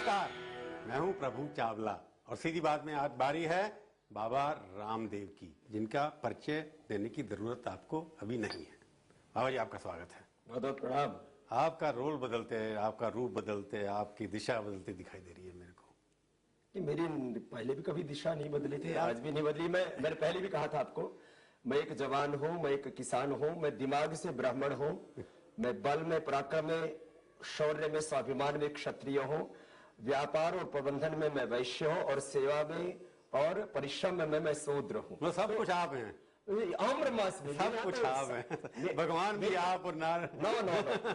नमस्कार, मैं हूं प्रभु चावला और सीधी बात में आज बारी है बाबा रामदेव की, जिनका परिचय देने की जरूरत आपको अभी नहीं है। बाबा जी, आपका स्वागत है। बहुत बहुत प्रणाम। आपका रोल बदलते, आपका रूप बदलते, आपकी दिशा बदलती दिखाई दे रही है मेरे को। कि मेरी पहले भी कभी दिशा नहीं बदली थी, आज भी नहीं बदली। मैंने पहले भी कहा था आपको, मैं एक जवान हूं, मैं एक किसान हूं, मैं दिमाग से ब्राह्मण हूं, मैं बल में, पराक्रम में, शौर्य में, स्वाभिमान में क्षत्रिय हूं, व्यापार और प्रबंधन में मैं वैश्य हूं, और सेवा में और परिश्रम में मैं शूद्र हूं। वो सब कुछ आप हैं, आम्र मास में सब कुछ आप हैं। भगवान भी आप और नार। नो,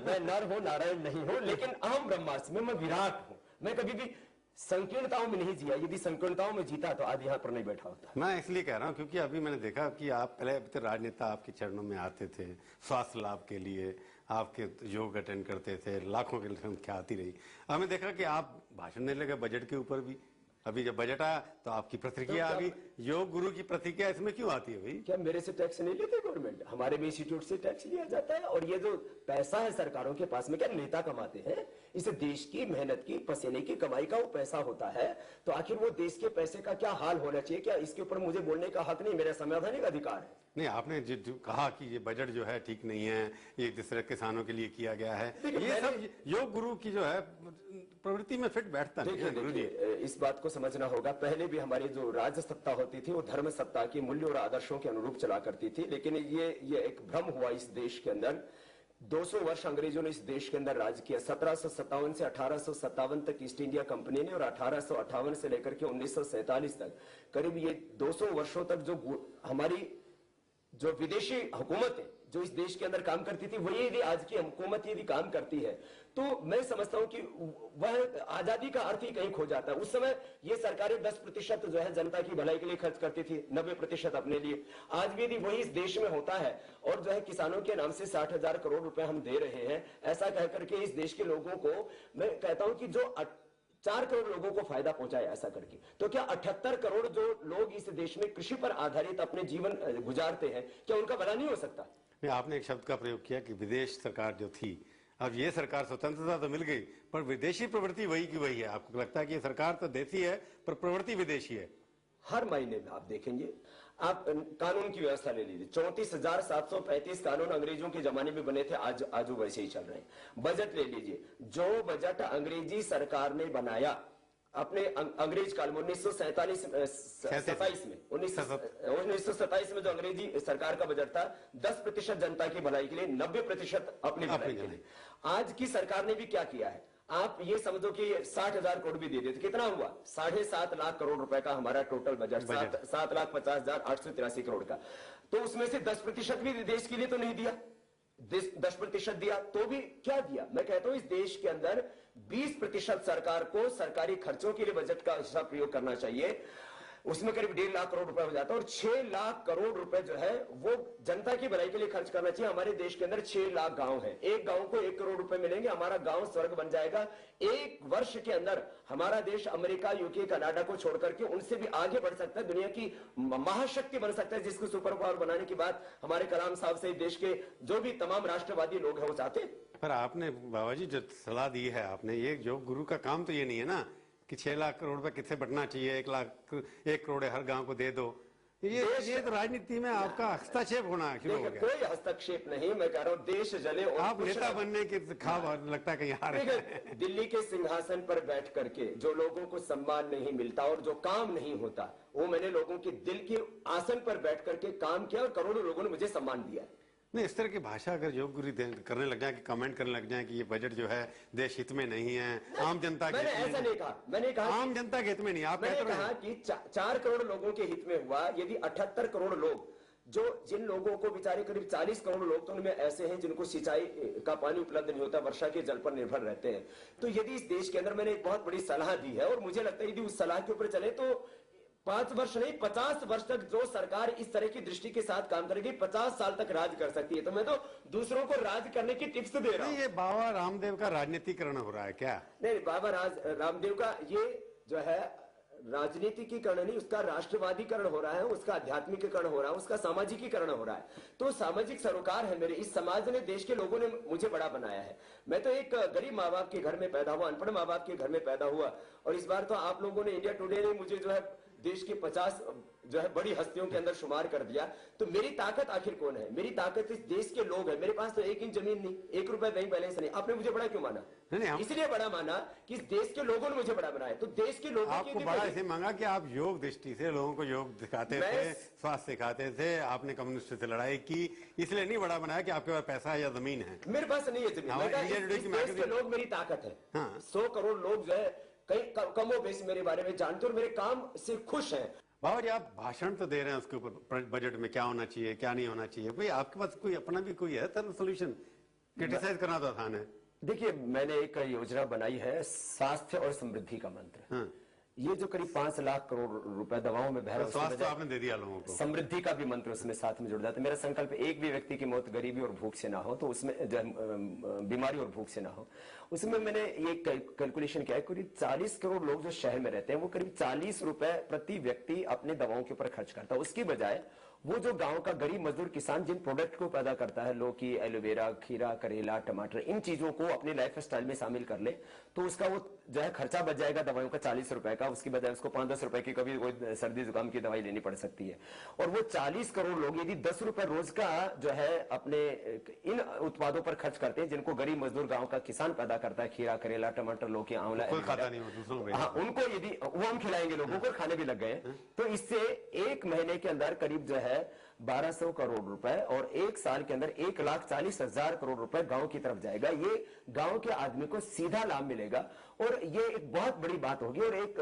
मैं नर हूं, नारायण नहीं हूं, लेकिन अहम ब्रह्मास्त्र में मैं विराट हूं। मैं कभी भी संकीर्णताओं में नहीं जिया। यदि संकीर्णताओं में जीता तो आज यहाँ पर नहीं बैठा होता। मैं इसलिए कह रहा हूँ क्योंकि अभी मैंने देखा कि आप पहले तो राजनेता आपके चरणों में आते थे, स्वास्थ्य लाभ के लिए आपके योग अटेंड करते थे, लाखों की संख्या आती रही। हमें देखा कि आप भाषण देने लगे बजट के ऊपर भी। अभी जब बजट आया तो आपकी प्रतिक्रिया आ गई। योग गुरु की प्रतिक्रिया इसमें क्यों आती है भाई? क्या मेरे से टैक्स नहीं लेते गवर्नमेंट? हमारे भी इंस्टीट्यूट से टैक्स लिया जाता है। और ये जो पैसा है सरकारों के पास में, क्या नेता कमाते हैं? इसे देश की मेहनत की, पसीने की कमाई का वो पैसा होता है। तो आखिर वो देश के पैसे का क्या हाल होना चाहिए? क्या इसके ऊपर मुझे बोलने का हक नहीं? मेरा संवैधानिक अधिकार है। नहीं, आपने जो कहा कि ये बजट जो है ठीक नहीं है, ये जिस तरह किसानों के लिए किया गया है, ये सब योग गुरु की जो है प्रवृत्ति में फिट बैठता नहीं है। देखिए, इस बात को समझना होगा। पहले भी हमारी जो राज्य सत्ता होती थी वो धर्म सत्ता की मूल्य और आदर्शों के अनुरूप चला करती थी। लेकिन ये एक भ्रम हुआ इस देश के अंदर। 200 वर्ष अंग्रेजों ने इस देश के अंदर राज किया। 1757 से 1857 तक ईस्ट इंडिया कंपनी ने, और 1858 से लेकर के 1947 तक, करीब ये 200 वर्षों तक जो हमारी जो विदेशी हुकूमत है जो इस देश के अंदर काम करती थी, वही यदि आज की हुकूमत यदि काम करती है तो मैं समझता हूं कि वह आजादी का अर्थ ही कहीं खो जाता है। उस समय ये सरकारें 10% जो है जनता की भलाई के लिए खर्च करती थी, 90% अपने लिए। आज भी यदि वही इस देश में होता है और जो है किसानों के नाम से 60,000 करोड़ रुपए हम दे रहे हैं, ऐसा कह करके इस देश के लोगों को मैं कहता हूं कि जो 4 करोड़ लोगों को फायदा पहुंचाए ऐसा करके, तो क्या 78 करोड़ जो लोग इस देश में कृषि पर आधारित अपने जीवन गुजारते हैं, क्या उनका भला नहीं हो सकता? आपने एक शब्द का प्रयोग किया कि विदेश सरकार जो थी, अब ये सरकार स्वतंत्रता तो मिल गई पर विदेशी प्रवृत्ति वही की वही है। आपको लगता है कि ये सरकार तो देसी है पर प्रवृत्ति विदेशी है? हर महीने में आप देखेंगे, आप कानून की व्यवस्था ले लीजिए, 34,735 कानून अंग्रेजों के जमाने में बने थे, आज वैसे ही चल रहे हैं। बजट ले लीजिए, जो बजट अंग्रेजी सरकार ने बनाया अपने अंग्रेज काल में 1927 में जो अंग्रेजी सरकार का बजट था, 10% जनता की भलाई के लिए, 90% अपनी भलाई के लिए। आज की सरकार ने भी क्या किया है? आप ये समझो कि 60,000 करोड़ भी दे देते, कितना हुआ? 7.5 लाख करोड़ रुपए का हमारा टोटल बजट, 7,50,883 करोड़ का। तो उसमें से 10% भी देश के लिए तो नहीं दिया। 10% दिया तो भी क्या दिया? मैं कहता हूं इस देश के अंदर 20% सरकार को सरकारी खर्चों के लिए बजट का हिस्सा प्रयोग करना चाहिए। उसमें करीब 1.5 लाख करोड़ रुपए हो जाता है, और 6 लाख करोड़ रुपए जो है वो जनता की भलाई के लिए खर्च करना चाहिए। हमारे देश के अंदर 6 लाख गांव हैं, एक गांव को 1 करोड़ रुपए मिलेंगे, हमारा गांव स्वर्ग बन जाएगा। 1 वर्ष के अंदर हमारा देश अमेरिका, यूके, कनाडा को छोड़ करके उनसे भी आगे बढ़ सकता है, दुनिया की महाशक्ति बन सकता है, जिसको सुपर पावर बनाने की बात हमारे कलाम साहब से देश के जो भी तमाम राष्ट्रवादी लोग हैं वो चाहते हैं। पर आपने बाबा जी जो सलाह दी है आपने, ये जो गुरु का काम तो ये नहीं है ना कि 6 लाख करोड़ रुपए किससे बटना चाहिए, 1 करोड़ हर गांव को दे दो। ये तो राजनीति में आपका हस्तक्षेप होना शुरू हो गया। कोई हस्तक्षेप नहीं, मैं कह रहा हूं देश जले और आप नेता बनने के ख्वाब लगता है कहीं आ रहे हैं। दिल्ली के सिंहासन पर बैठ करके जो लोगों को सम्मान नहीं मिलता और जो काम नहीं होता, वो मैंने लोगों के दिल के आसन पर बैठ करके काम किया और करोड़ों लोगों ने मुझे सम्मान दिया। नहीं, इस तरह की भाषा अगर योग गुरु करने लग जाए कि कमेंट करने लग जाए कि ये बजट जो है देश हित में नहीं है, आम जनता के, मैंने ऐसा नहीं कहा। मैंने कहा आम जनता के हित में नहीं। आप मैंने कहा कि 4 करोड़ लोगों के हित में हुआ। यदि 78 करोड़ लोग, जो जिन लोगों को बेचारे करीब 40 करोड़ लोग तो उनमें ऐसे हैं जिनको सिंचाई का पानी उपलब्ध नहीं होता, वर्षा के जल पर निर्भर रहते हैं। तो यदि इस देश के अंदर मैंने एक बहुत बड़ी सलाह दी है और मुझे लगता है यदि उस सलाह के ऊपर चले तो 5 वर्ष नहीं 50 वर्ष तक जो सरकार इस तरह की दृष्टि के साथ काम करेगी, 50 साल तक राज कर सकती है। तो मैं तो दूसरों को राज करने की टिप्स दे रहा हूं। ये बाबा रामदेव का राजनीतिकरण हो रहा है क्या? नहीं, बाबा रामदेव का ये जो है राजनीतिकीकरण नहीं, उसका राष्ट्रवादीकरण हो रहा है, उसका आध्यात्मिकीकरण हो रहा है, उसका सामाजिकीकरण हो रहा है। तो सामाजिक सरोकार है मेरे, इस समाज ने, देश के लोगों ने मुझे बड़ा बनाया है। मैं तो एक गरीब माँ बाप के घर में पैदा हुआ, अनपढ़ माँ बाप के घर में पैदा हुआ, और इस बार तो आप लोगों ने, इंडिया टुडे ने मुझे जो है देश के 50 जो है बड़ी हस्तियों के अंदर शुमार कर दिया। तो मेरी ताकत आखिर कौन है? मेरी ताकत इस देश के लोग हैं। मेरे पास तो 1 इंच जमीन नहीं, 1 रुपए बैंक बैलेंस नहीं। आपने मुझे बड़ा क्यों माना? इसलिए बड़ा माना कि इस देश के लोगों ने मुझे बड़ा बनाया। तो देश के लोगों आपको बड़ा इसे मांगा कि आप योग दृष्टि से लोगों को योग दिखाते थे, स्वास्थ्य सिखाते थे, आपने कम्युनिस्ट से लड़ाई की, इसलिए नहीं बड़ा बनाया कि आपके पास पैसा है या जमीन है। मेरे पास नहीं है जमीन, देश के लोग मेरी ताकत है। 100 करोड़ लोग जो है कई कमो बेश मेरे बारे में जानते और मेरे काम से खुश हैं। बाबा जी, आप भाषण तो दे रहे हैं उसके ऊपर, बजट में क्या होना चाहिए क्या नहीं होना चाहिए, कोई आपके पास कोई अपना भी कोई है तरह सोल्यूशन? क्रिटिसाइज करना तो आसान है। देखिए, मैंने एक योजना बनाई है, स्वास्थ्य और समृद्धि का मंत्र। ये जो करीब 5 लाख करोड़ रुपए दवाओं में बह रहा है, स्वास्थ्य तो आपने दे दिया लोगों को, समृद्धि का भी मंत्र उसमें साथ में जुड़ जाता है। मेरा संकल्प एक भी व्यक्ति की मौत गरीबी और भूख से ना हो, तो उसमें बीमारी और भूख से ना हो। उसमें मैंने ये कैलकुलेशन किया है, करीब 40 करोड़ लोग जो शहर में रहते हैं वो करीब 40 रुपए प्रति व्यक्ति अपने दवाओं के ऊपर खर्च करता है। उसकी बजाय वो जो गांव का गरीब मजदूर किसान जिन प्रोडक्ट को पैदा करता है, लौकी, एलोवेरा, खीरा, करेला, टमाटर, इन चीजों को अपने लाइफ स्टाइल में शामिल कर ले, तो उसका वो जो है खर्चा बच जाएगा दवाइयों का 40 रुपए का। उसकी बजाय उसको 5-10 रुपए की कभी कोई सर्दी जुकाम की दवाई लेनी पड़ सकती है। और वो 40 करोड़ लोग यदि 10 रुपए रोज का जो है अपने इन उत्पादों पर खर्च करते हैं, जिनको गरीब मजदूर गाँव का किसान पैदा करता है, खीरा, करेला, टमाटर, लौकी, आंवला, उनको यदि वो हम खिलाएंगे, लोगों को खाने भी लग गए, तो इससे 1 महीने के अंदर करीब जो है 1200 करोड़ रुपए और 1 साल के अंदर 1,40,000 करोड़ रुपए गांव की तरफ जाएगा। ये गांव के आदमी को सीधा लाभ मिलेगा और ये एक बहुत बड़ी बात होगी और एक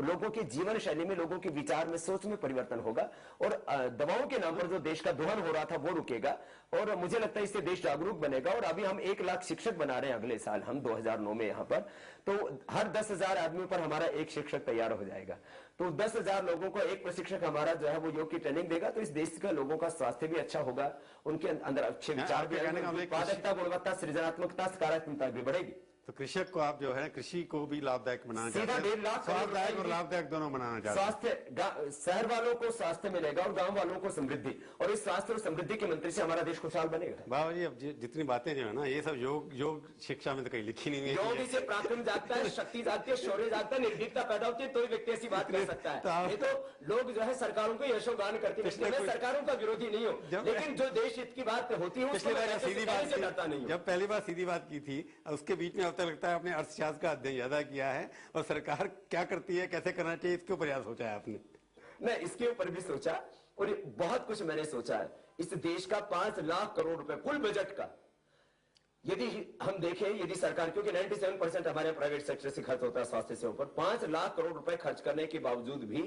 लोगों की जीवन शैली में, लोगों के विचार में, सोच में परिवर्तन होगा और दवाओं के नाम पर जो देश का दोहन हो रहा था वो रुकेगा और मुझे लगता है इससे देश जागरूक बनेगा। और अभी हम 1 लाख शिक्षक बना रहे हैं अगले साल, हम 2009 में यहाँ पर, तो हर 10,000 आदमियों पर हमारा एक शिक्षक तैयार हो जाएगा। तो 10,000 लोगों को एक प्रशिक्षक हमारा जो है वो योग की ट्रेनिंग देगा, तो इस देश के लोगों का स्वास्थ्य भी अच्छा होगा, उनके अंदर अच्छे विचार भी आएंगे, उत्पादकता, गुणवत्ता, सृजनात्मकता, सकारात्मकता भी बढ़ेगी। तो कृषक को आप जो है कृषि को भी लाभदायक बनाना चाहते हैं, 1.5 लाख स्वास्थ्यदायक और लाभदायक दोनों बनाना चाहते हैं। स्वास्थ्य, शहर वालों को स्वास्थ्य मिलेगा और गांव वालों को समृद्धि, और इस स्वास्थ्य और समृद्धि के मंत्री से हमारा देश खुशहाल बनेगा। बाबा जी, अब जितनी बातें जो है ना, ये सब योग शिक्षा में तो कहीं लिखी नहीं है। योग से पराक्रम जागता है, शक्ति जागती है, शौर्य जागता है, निर्भीकता पैदा होती है, तो व्यक्ति ऐसी बात कर सकता है। नहीं तो लोग जो है सरकारों को यशोगान करते हैं। मैं सरकारों का विरोधी नहीं हूँ, लेकिन जो देश हित की बात होती है सीधी बात डरता नहीं। जब पहली बार सीधी बात की थी, उसके बीच में अब तक लगता है आपने अर्थशास्त्र का अध्ययन ज्यादा किया है और सरकार क्या करती है, कैसे करना चाहिए, इसके ऊपर याद सोचा है आपने? मैं इसके ऊपर भी सोचा और बहुत कुछ मैंने सोचा है। इस देश का 5 लाख करोड़ रुपए कुल बजट का यदि हम देखें, यदि सरकार, क्योंकि 97% हमारे प्राइवेट सेक्टर से खर्च होता है स्वास्थ्य सेवा पर, 5 लाख करोड़ रुपए खर्च करने के बावजूद भी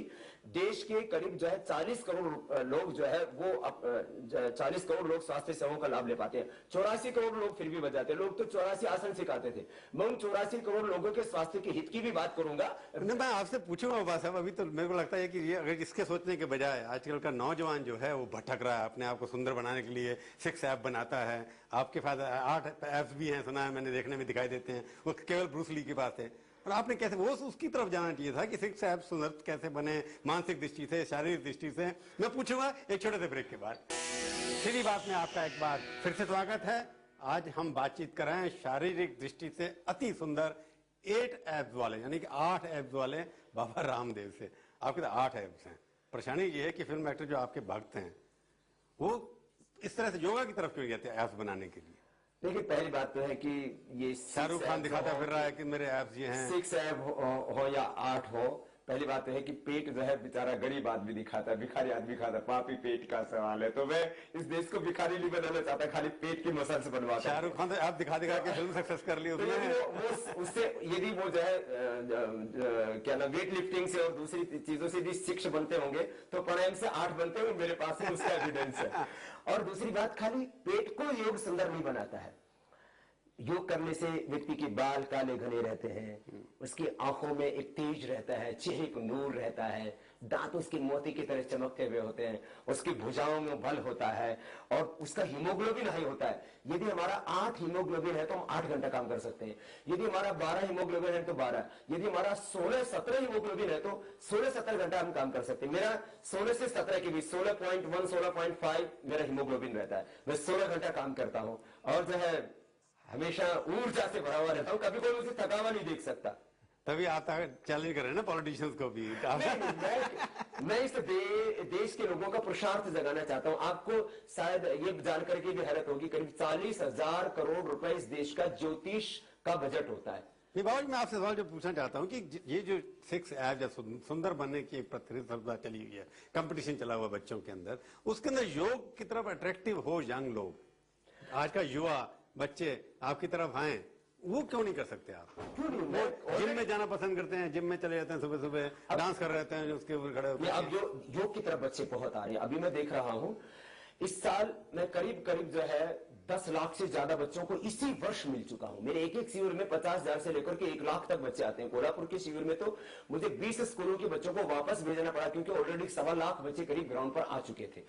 देश के करीब जो है 40 करोड़ लोग जो है वो 40 करोड़ लोग स्वास्थ्य सेवाओं का लाभ ले पाते हैं। 84 करोड़ लोग फिर भी बच जाते हैं। लोग तो 84 आसन सिखाते थे। मैं उन 84 करोड़ लोगों के स्वास्थ्य के हित की भी बात करूंगा। मैं आपसे पूछूंगा बात साहब, अभी तो मेरे को लगता है कि ये अगर इसके सोचने के बजाय आजकल का नौजवान जो है वो भटक रहा है, अपने आप को सुंदर बनाने के लिए 6 ऐप बनाता है। आपके पास 8 ऐप्स भी हैं, सुना है मैंने, देखने में दिखाई देते हैं, वो केवल ब्रूस ली के पास है। और आपने कैसे वो उसकी तरफ जाना चाहिए था कि 6 ऐप्स सुंदर कैसे बने, मानसिक दृष्टि से, शारीरिक दृष्टि से। मैं पूछूंगा एक छोटे से ब्रेक के बाद। सीधी बात में आपका एक बार फिर से स्वागत है। आज हम बातचीत कर रहे हैं शारीरिक दृष्टि से अति सुंदर 8 ऐप्स वाले, यानी कि 8 ऐप्स वाले बाबा रामदेव से। आपके तो 8 ऐप्स हैं। परेशानी ये है कि फिल्म एक्टर जो आपके भक्त हैं वो इस तरह से योगा की तरफ क्यों जाते हैं ऐप्स बनाने के लिए? देखिए, पहली बात तो है कि ये शाहरुख खान दिखाता फिर रहा है कि मेरे ऐप्स ये हैं। 6 ऐप हो या 8 हो, पहली बात तो है कि पेट जो है बेचारा गरीब आदमी दिखाता है, भिखारी आदमी खाता है। पापी पेट का सवाल है, तो मैं इस देश को भिखारी नहीं बनाना चाहता, खाली पेट की मसल से बनवाता। शाहरुख खान आप दिखा के फिल्म सक्सेस कर ली उसमें। उससे यदि वो जो है क्या ना वेट लिफ्टिंग से और दूसरी चीजों से यदि 6 बनते होंगे तो प्राणायाम से 8 बनते होंगे। मेरे पास उसका एविडेंस है। और दूसरी बात, खाली पेट को योग सुंदर नहीं बनाता है। योग करने से व्यक्ति के बाल काले घने रहते हैं, उसकी आंखों में एक तेज रहता है, चेहरे को नूर रहता है, दांत उसके मोती की तरह चमकते हुए होते हैं, उसकी भुजाओं में बल होता है और उसका हीमोग्लोबिन हाई होता है। यदि हमारा 8 हीमोग्लोबिन है तो हम 8 घंटा काम कर सकते हैं। यदि हमारा 12 हीमोग्लोबिन है तो 12, यदि हमारा 16-17 हीमोग्लोबिन है तो 16-17 घंटा हम काम कर सकते हैं। मेरा 16 से 17 के बीच 16.1 16.5 मेरा हीमोग्लोबिन रहता है। मैं 16 घंटा काम करता हूं और जो है हमेशा ऊर्जा से भरा हुआ रहता हूं, कभी कोई मुझे थका हुआ नहीं देख सकता। तभी आप चैलेंज कर रहे हैं ना पॉलिटिशियंस को भी। मैं इस देश के लोगों का पुरुषार्थ जगाना चाहता हूं। आपको शायद ये जानकर के भी हैरत होगी, करीब 40,000 करोड़ रुपए इस देश का ज्योतिष का बजट होता है। बाबा जी, मैं आपसे सवाल जो पूछना चाहता हूं कि ये जो 6 ऐप या सुंदर बनने की एक प्रतिस्पर्धा चली हुई है, कंपटीशन चला हुआ बच्चों के अंदर, उसके अंदर योग की तरफ अट्रैक्टिव हो यंग लोग, आज का युवा बच्चे आपकी तरफ आए, वो क्यों नहीं कर सकते आप? जिम में जाना पसंद करते हैं, जिम में चले जाते हैं, सुबह सुबह डांस कर रहते हैं, उसके ऊपर खड़े होकर। अब योग की तरफ बच्चे बहुत आ रहे हैं। अभी मैं देख रहा हूं इस साल मैं करीब करीब जो है 10 लाख से ज्यादा बच्चों को इसी वर्ष मिल चुका हूं। मेरे एक शिविर में 50,000 से लेकर के 1 लाख तक बच्चे आते हैं। कोल्हापुर के शिविर में तो मुझे 20 स्कूलों के बच्चों को वापस भेजना पड़ा, क्योंकि ऑलरेडी 1.25 लाख बच्चे करीब ग्राउंड पर आ चुके थे।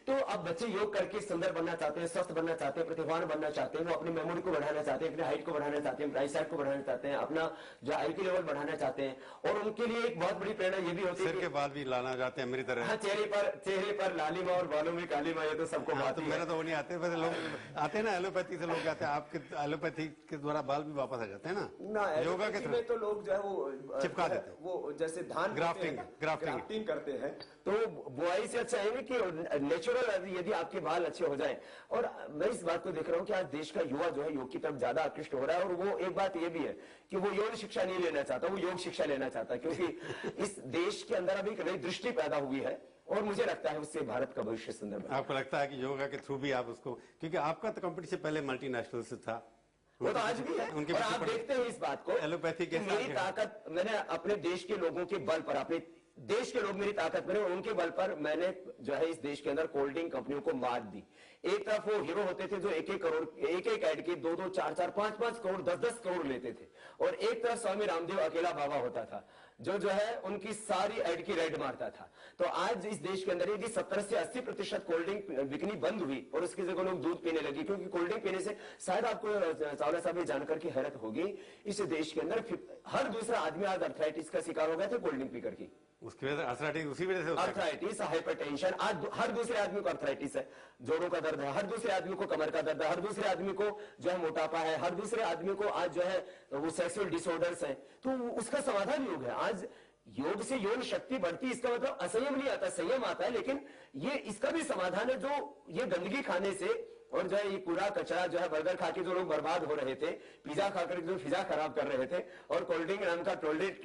तो अब बच्चे योग करके सुंदर बनना चाहते हैं, स्वस्थ बनना चाहते हैं, प्रतिभावान बनना चाहते हैं, वो अपनी मेमोरी को बढ़ाना चाहते हैं, अपनी हाइट को बढ़ाना चाहते हैं, राइट साइड को बढ़ाना चाहते हैं, अपना जो IQ लेवल बढ़ाना चाहते हैं। और उनके लिए एक बहुत बड़ी प्रेरणा ये भी होती है कि बाल भी लाना चाहते हैं मेरी तरह। हाँ, चेहरे पर लालिमा और बालों में कालीमा, ये तो सबको बात है। मेरा तो वो नहीं आते, वैसे लोग आते हैं ना एलोपैथी से, लोग आते हैं आपके एलोपैथी के द्वारा बाल भी वापस आ जाते हैं ना योगा के थ्रू। तो लोग जो है वो चिपका देते हैं, वो जैसे धान ग्राफ्टिंग करते हैं। तो बुआई से अच्छा है कि नेचुरल यदि आपके बाल अच्छे हो जाएं। और मैं इस बात को देख रहा हूं कि आज देश का युवा जो है योग की तरफ ज्यादा आकृष्ट हो रहा है। और वो एक बात ये भी है कि वो यौन शिक्षा नहीं लेना चाहता, वो योग शिक्षा लेना चाहता है, क्योंकि इस देश के अंदर अभी एक नई दृष्टि पैदा हुई है और मुझे लगता है उससे भारत का भविष्य सुंदर बनेगा। आपको लगता है कि योगा के थ्रू भी आप उसको, क्योंकि आपका तो कंपटीशन पहले मल्टीनेशनल से था, वो तो आज भी है। उनके और आप देखते हैं इस बात को, एलोपैथी के मेरी ताकत मैंने अपने देश के लोगों के बल पर, अपने देश के लोग मेरी ताकत बने और उनके बल पर मैंने जो है इस देश के अंदर कोल्ड ड्रिंक कंपनियों को मात दी। एक तरफ वो हीरो होते थे जो 1-1 करोड़, एक ऐड के 2-2, 4-4, 5-5 करोड़, 10-10 करोड़ लेते थे। और एक तरफ स्वामी रामदेव अकेला बाबा होता था जो है उनकी सारी ऐड की रेड मारता था। तो आज इस देश के अंदर यदि 70 से 80% कोल्ड ड्रिंक बिकनी बंद हुई और उसकी जगह लोग दूध पीने लगे, क्योंकि कोल्ड ड्रिंक पीने से शायद आपको चावला साहब ये जानकर की हैरत होगी, इस देश के अंदर हर दूसरा आदमी आज अर्थराइटिस का शिकार हो गया था कोल्ड ड्रिंक पी करके। उसकी वजह से अर्थराइटिस, उसी वजह से अर्थराइटिस, हाइपरटेंशन, आज हर दूसरे आदमी को अर्थराइटिस है, जोड़ों का दर्द है, हर दूसरे आदमी को कमर का दर्द है, हर दूसरे आदमी को जो है मोटापा है, हर दूसरे आदमी को आज जो है वो सेक्सुअल डिसऑर्डर्स हैं। तो उसका समाधान योग है। आज योग से यौन शक्ति बढ़ती, इसका मतलब असंयम नहीं आता, संयम आता है। लेकिन ये इसका भी समाधान है, जो ये गंदगी खाने से और जो है ये कूड़ा कचरा जो है बर्गर खा के जो लोग बर्बाद हो रहे थे, पिज्जा खाकर जो फिजा खराब कर रहे थे और कोल्ड ड्रिंक नाम का टोलरेट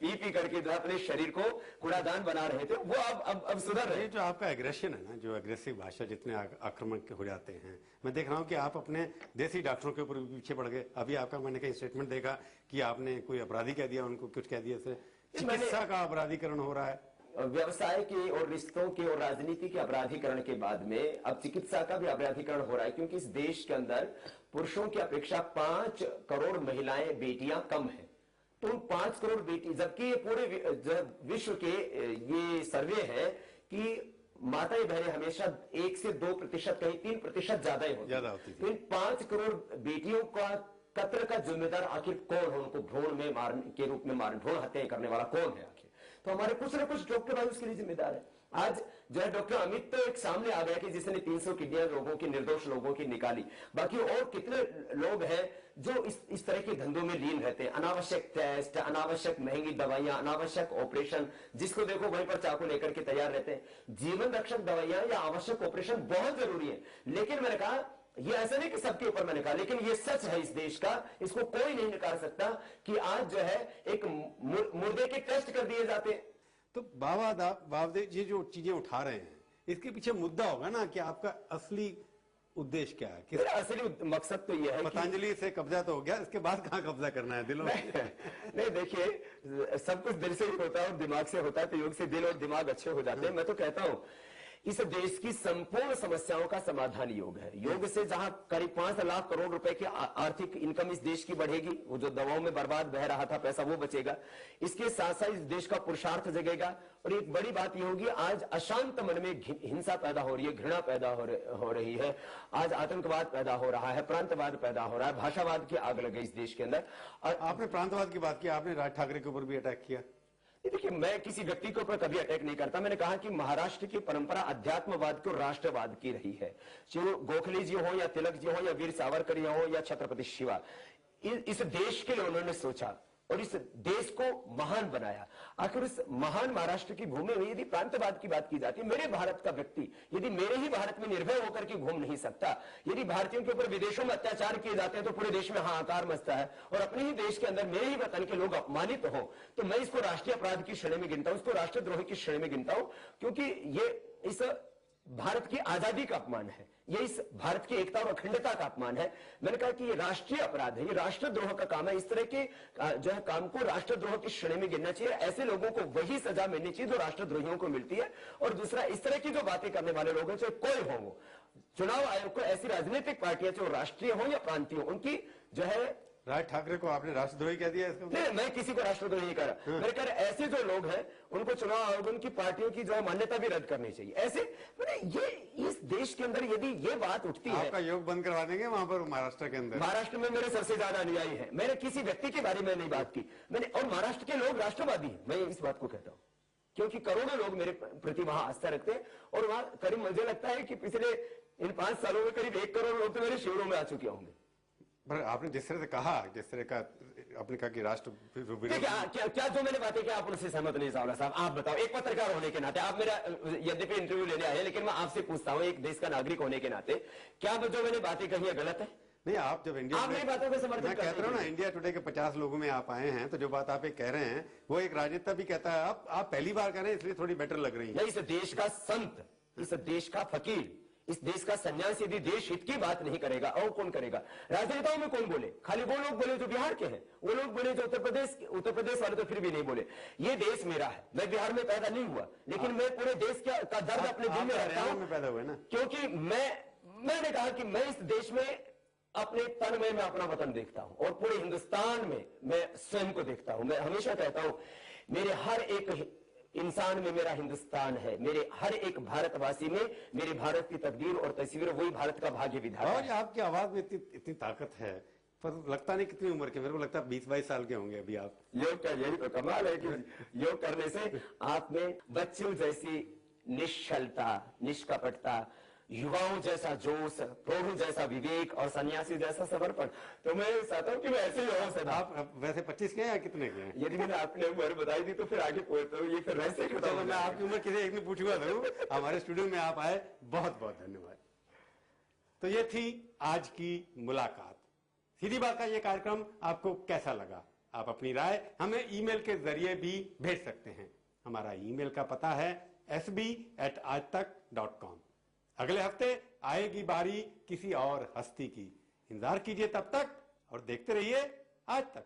पी करके जो अपने शरीर को कूड़ादान बना रहे थे, वो अब सुधर रहे हैं। जो आपका एग्रेशन है ना, जो एग्रेसिव भाषा, जितने आक्रमण हो जाते हैं, मैं देख रहा हूं कि आप अपने देसी डॉक्टरों के ऊपर पीछे पड़ गए। अभी आपका मैंने कहीं स्टेटमेंट देखा कि आपने कोई अपराधी कह दिया, उनको कुछ कह दिया, चिकित्सा का अपराधीकरण हो रहा है। व्यवसाय के और रिश्तों के और राजनीति के अपराधीकरण के बाद में अब चिकित्सा का भी अपराधीकरण हो रहा है, क्योंकि इस देश के अंदर पुरुषों की अपेक्षा 5 करोड़ महिलाएं, बेटियां कम हैं। तो उन 5 करोड़ बेटी, जबकि ये पूरे विश्व के ये सर्वे है कि माताएं बहनें हमेशा 1 से 2%, कहीं 3% ज्यादा ही होती। तो इन 5 करोड़ बेटियों का कत्ल का जिम्मेदार आखिर कौन है? उनको भ्रूण में मारने के रूप में भ्रूण हत्या करने वाला कौन है आखिर? तो हमारे कुछ ना कुछ डॉक्टर भाई उसके लिए जिम्मेदार है। आज जो है डॉक्टर अमित तो एक सामने आ गया कि जिसने 300 किडनियां लोगों की, निर्दोष लोगों की निकाली। बाकी और कितने लोग हैं जो इस तरह के धंधों में लीन रहते हैं? अनावश्यक टेस्ट, अनावश्यक महंगी दवाइयां, अनावश्यक ऑपरेशन, जिसको देखो वहीं पर चाकू लेकर के तैयार रहते हैं। जीवन रक्षक दवाइयां या आवश्यक ऑपरेशन बहुत जरूरी है, लेकिन मैंने कहा ये ऐसा नहीं कि सबके ऊपर मैंने कहा, लेकिन ये सच है इस देश का, इसको कोई नहीं निकाल सकता कि आज जो है एक मुर्दे के टेस्ट कर दिए जाते हैं। तो बाबा जी जो चीजें उठा रहे हैं, इसके पीछे मुद्दा होगा ना कि आपका असली उद्देश्य क्या है? मेरा असली मकसद तो यह है, पतंजलि से कब्जा तो हो गया, इसके बाद कहां कब्जा करना है दिलों में? नहीं, देखिए सब कुछ दिल से ही होता है और दिमाग से होता है, तो योग से दिल और दिमाग अच्छे हो जाते हैं। मैं तो कहता हूं इस देश की संपूर्ण समस्याओं का समाधान योग है। योग से जहां करीब 5 लाख करोड़ रुपए की आर्थिक इनकम इस देश की बढ़ेगी, वो जो दवाओं में बर्बाद बह रहा था पैसा वो बचेगा, इसके साथ साथ इस देश का पुरुषार्थ जगेगा। और एक बड़ी बात यह होगी, आज अशांत मन में हिंसा पैदा हो रही है, घृणा पैदा हो रही है, आज आतंकवाद पैदा हो रहा है, प्रांतवाद पैदा हो रहा है, भाषावाद की आग लग गई इस देश के अंदर। और आपने प्रांतवाद की बात की, आपने राज ठाकरे के ऊपर भी अटैक किया। देखिए, मैं किसी व्यक्ति के ऊपर कभी अटैक नहीं करता। मैंने कहा कि महाराष्ट्र की परंपरा अध्यात्मवाद की और राष्ट्रवाद की रही है। जो गोखले जी हो या तिलक जी हो या वीर सावरकर जी हो या छत्रपति शिवा, इस देश के लिए उन्होंने सोचा और इस देश को महान बनाया। आखिर इस महान महाराष्ट्र की भूमि में यदि प्रांतवाद की बात की जाती है, मेरे भारत का व्यक्ति यदि मेरे ही भारत में निर्भय होकर के घूम नहीं सकता, यदि भारतीयों के ऊपर विदेशों में अत्याचार किए जाते हैं तो पूरे देश में हाहाकार मचता है, और अपने ही देश के अंदर मेरे ही वतन के लोग अपमानित हो, तो मैं इसको राष्ट्रीय अपराध की श्रेणी में गिनता हूं, इसको राष्ट्रद्रोह की श्रेणी में गिनता हूं, क्योंकि ये इस भारत की आजादी का अपमान है, ये इस भारत की एकता और अखंडता का अपमान है। मैंने कहा कि ये राष्ट्रीय अपराध है, ये राष्ट्रद्रोह का काम है। इस तरह के जो है काम को राष्ट्रद्रोह की श्रेणी में गिनना चाहिए। ऐसे लोगों को वही सजा मिलनी चाहिए जो राष्ट्रद्रोहियों को मिलती है। और दूसरा, इस तरह की जो बातें करने वाले लोग हैं, चाहे कोई हो, वो चुनाव आयोग को ऐसी राजनीतिक पार्टियां चाहे राष्ट्रीय हो या प्रांतीय हो, उनकी जो है राज ठाकरे को आपने राष्ट्रद्रोही कह दिया इसका? नहीं, मैं किसी को राष्ट्रद्रोही नहीं कर रहा। मैं कह रहा ऐसे जो लोग हैं उनको चुनाव आयोग उनकी पार्टियों की जो है मान्यता भी रद्द करनी चाहिए। ऐसे ये इस देश के अंदर यदि ये बात उठती है, आपका योग बंद करवा देंगे वहां पर महाराष्ट्र के अंदर? महाराष्ट्र में मेरे सबसे ज्यादा अनुयायी हैं। मैंने किसी व्यक्ति के बारे में नहीं बात की मैंने, और महाराष्ट्र के लोग राष्ट्रवादी हैं, मैं इस बात को कहता हूं, क्योंकि करोड़ों लोग मेरे प्रति वहां आस्था रखते हैं। और वहां करीब मुझे लगता है कि पिछले इन 5 सालों में करीब 1 करोड़ लोग तो मेरे शिविरों में आ चुके होंगे। पर आपने जिस तरह से कहा, जिस तरह का आपने कहा कि राष्ट्र क्या जो मैंने बातें की आप उनसे सहमत नहीं चावला साहब? आप बताओ, एक पत्रकार होने के नाते, आप मेरा यद्यपि इंटरव्यू लेने आए, लेकिन मैं आपसे पूछता हूं एक देश का नागरिक होने के नाते, क्या जो मैंने बातें कही है गलत है? नहीं, आप जब इंडिया, आप मेरी बातों को समर्थन मैं कहता हूं ना, इंडिया टुडे के 50 लोगों में आप आए हैं, तो जो बात आप कह रहे हैं वो एक राजनेता भी कहता है। आप पहली बार कह रहे हैं इसलिए थोड़ी बेटर लग रही है। इस देश का संत, इस देश का फकीर, इस देश का सन्यासी यदि देश हित की बात नहीं करेगा और कौन करेगा? राजनेताओं में कौन बोले? खाली वो लोग बोले जो बिहार के हैं, वो लोग बोले जो उत्तर प्रदेश वाले तो फिर भी नहीं बोले। ये देश मेरा है, मैं बिहार में पैदा नहीं हुआ, लेकिन मैं पूरे देश का दर्द अपने दिल में रखता हूं, पैदा हुए ना, क्योंकि मैंने कहा कि मैं इस देश में अपने तन में मैं अपना वतन देखता हूं, और पूरे हिंदुस्तान में मैं स्वयं को देखता हूं। मैं हमेशा कहता हूं, मेरे हर एक इंसान में मेरा हिंदुस्तान है, मेरे हर एक भारतवासी में मेरे भारत की तकदीर और तस्वीर, वही भारत का भाग्य विधाता है। आपकी आवाज में इतनी ताकत है, पर लगता नहीं कितनी उम्र के, मेरे को लगता है 20-22 साल के होंगे अभी आप। योग का यही तो कमाल है कि योग करने से आप में बच्चों जैसी निश्चलता, निष्कपटता, युवाओं जैसा जोश, प्रभु जैसा विवेक और सन्यासी जैसा समर्पण। तो मैं चाहता हूं कि मैं ऐसे ही रहूं सदा। आप वैसे 25 के हैं या कितने के हैं? यदि मैंने आपने उम्र बताई दी तो फिर आगे तो ये फिर वैसे चलो, मैं आपकी उम्र किसी एक ने पूछूंगा जरूर। हमारे स्टूडियो में आप आए, बहुत बहुत धन्यवाद। तो ये थी आज की मुलाकात। सीधी बात का ये कार्यक्रम आपको कैसा लगा? आप अपनी राय हमें ईमेल के जरिए भी भेज सकते हैं। हमारा ईमेल का पता है sb@aajtak.com। अगले हफ्ते आएगी बारी किसी और हस्ती की। इंतजार कीजिए तब तक, और देखते रहिए आज तक।